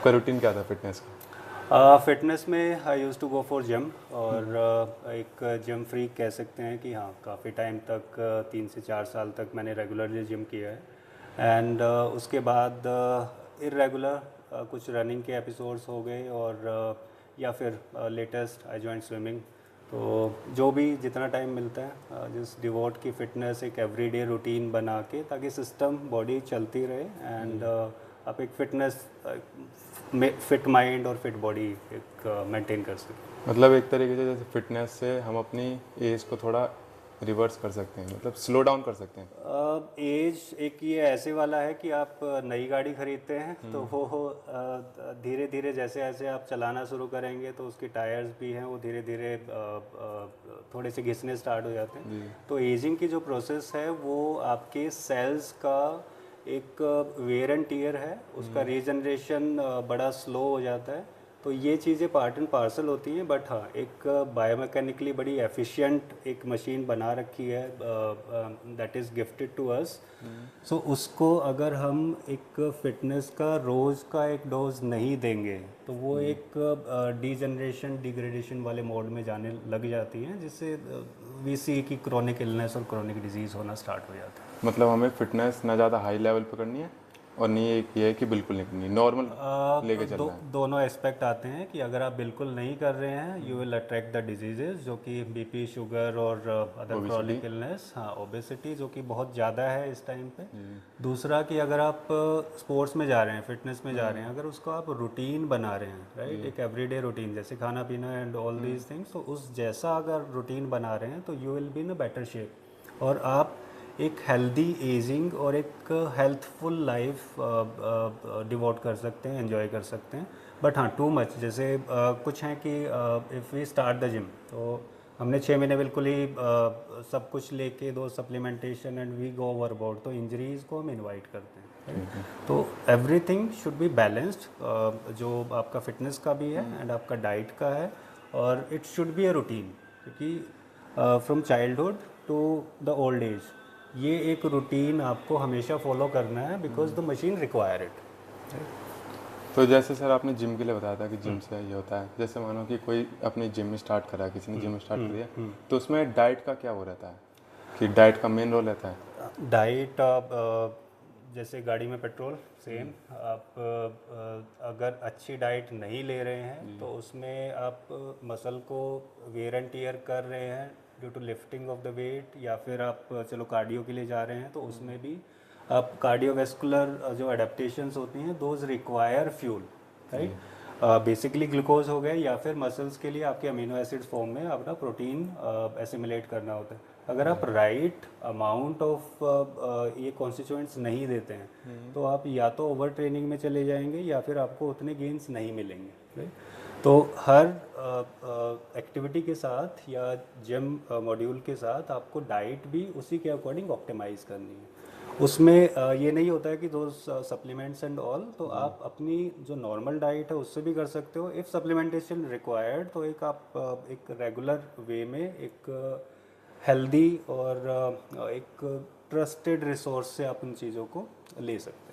आपका रूटीन क्या था फिटनेस का? फिटनेस में I use to go for gym, और एक जिम फ्रीक कह सकते हैं कि हाँ, काफ़ी टाइम तक 3 से 4 साल तक मैंने रेगुलरली जिम किया है। एंड उसके बाद इरेगुलर कुछ रनिंग के एपिसोड्स हो गए, और या फिर लेटेस्ट आई जॉइंट स्विमिंग। तो जो भी जितना टाइम मिलता है जिस डिवोट की फ़िटनेस एक एवरीडे रूटीन बना के, ताकि सिस्टम बॉडी चलती रहे, एंड आप एक फिटनेस फिट माइंड और फिट बॉडी एक मेंटेन कर सकें। मतलब एक तरीके से जैसे फिटनेस से हम अपनी एज को थोड़ा रिवर्स कर सकते हैं, मतलब स्लो डाउन कर सकते हैं। एज एक ये ऐसे वाला है कि आप नई गाड़ी खरीदते हैं तो वो धीरे धीरे जैसे जैसे आप चलाना शुरू करेंगे तो उसके टायर्स भी हैं वो धीरे धीरे थोड़े से घिसने स्टार्ट हो जाते हैं। तो एजिंग की जो प्रोसेस है वो आपके सेल्स का एक वेयर एंड टीयर है, उसका रीजनरेशन बड़ा स्लो हो जाता है। तो ये चीज़ें पार्ट एंड पार्सल होती हैं, बट हाँ, एक बायोमैकेनिकली बड़ी एफिशिएंट एक मशीन बना रखी है that is gifted to us. So उसको अगर हम एक फिटनेस का रोज़ का एक डोज नहीं देंगे तो वो एक डीजनरेशन डिग्रेडेशन वाले मोड में जाने लग जाती हैं, जिससे वी सी की क्रोनिक इलनेस और क्रोनिक डिजीज़ होना स्टार्ट हो जाता है। मतलब हमें फिटनेस ना ज़्यादा हाई लेवल पे करनी है और नहीं ये है कि बिल्कुल नहीं करनी, नॉर्मल लेके चलना है। दोनों एस्पेक्ट आते हैं कि अगर आप बिल्कुल नहीं कर रहे हैं you will attract the diseases, जो कि बीपी, शुगर और अदर क्रोनिक इलनेस, हाँ, ओबेसिटी जो कि बहुत ज़्यादा है इस टाइम पे। दूसरा कि अगर आप स्पोर्ट्स में जा रहे हैं, फिटनेस में जा रहे हैं, अगर उसको आप रूटीन बना रहे हैं, राइट, एक एवरीडे रूटीन जैसे खाना पीना एंड ऑल दीज थिंग्स, तो उस जैसा अगर रूटीन बना रहे हैं तो you will be in a better shape, और आप एक हेल्दी एजिंग और एक हेल्थफुल लाइफ डिवोट कर सकते हैं, एंजॉय कर सकते हैं। बट हाँ, टू मच जैसे कुछ हैं कि if we start the gym तो हमने 6 महीने बिल्कुल ही सब कुछ लेके दो supplementation and we go overboard, तो इंजरीज को हम इनवाइट करते हैं। तो एवरीथिंग शुड बी बैलेंस्ड, जो आपका फिटनेस का भी है एंड आपका डाइट का है, और it should be a routine, क्योंकि from childhood to the old age ये एक रूटीन आपको हमेशा फॉलो करना है, because the machine require it. तो जैसे सर आपने जिम के लिए बताया था कि जिम से ये होता है, जैसे मानो कि कोई अपनी जिम स्टार्ट करा, किसी ने जिम स्टार्ट कर दिया, तो उसमें डाइट का क्या वो रहता है कि डाइट का मेन रोल रहता है? डाइट जैसे गाड़ी में पेट्रोल सेम, आप अगर अच्छी डाइट नहीं ले रहे हैं तो उसमें आप मसल को वेयर एंड टीयर कर रहे हैं due to lifting of the weight, या फिर आप चलो कार्डियो के लिए जा रहे हैं तो उसमें भी आप कार्डियोवैस्कुलर जो अडेप्टेशंस होती हैं those require fuel, right. Basically glucose हो गए, या फिर मसल्स के लिए आपके अमीनो एसिड्स फॉर्म में अपना प्रोटीन एसिमिलेट करना होता है। अगर आप राइट अमाउंट ऑफ ये कॉन्स्टिट्यूएंट्स नहीं देते हैं तो आप या तो ओवर ट्रेनिंग में चले जाएंगे या फिर आपको उतने गेंस नहीं मिलेंगे, राइट। तो हर एक्टिविटी के साथ या जिम मॉड्यूल के साथ आपको डाइट भी उसी के अकॉर्डिंग ऑप्टिमाइज करनी है। उसमें ये नहीं होता है कि दो सप्लीमेंट्स एंड ऑल, तो आप अपनी जो नॉर्मल डाइट है उससे भी कर सकते हो। इफ़ सप्लीमेंटेशन रिक्वायर्ड तो एक आप एक रेगुलर वे में एक हेल्दी और एक ट्रस्टेड रिसोर्स से आप उन चीज़ों को ले सकते हैं।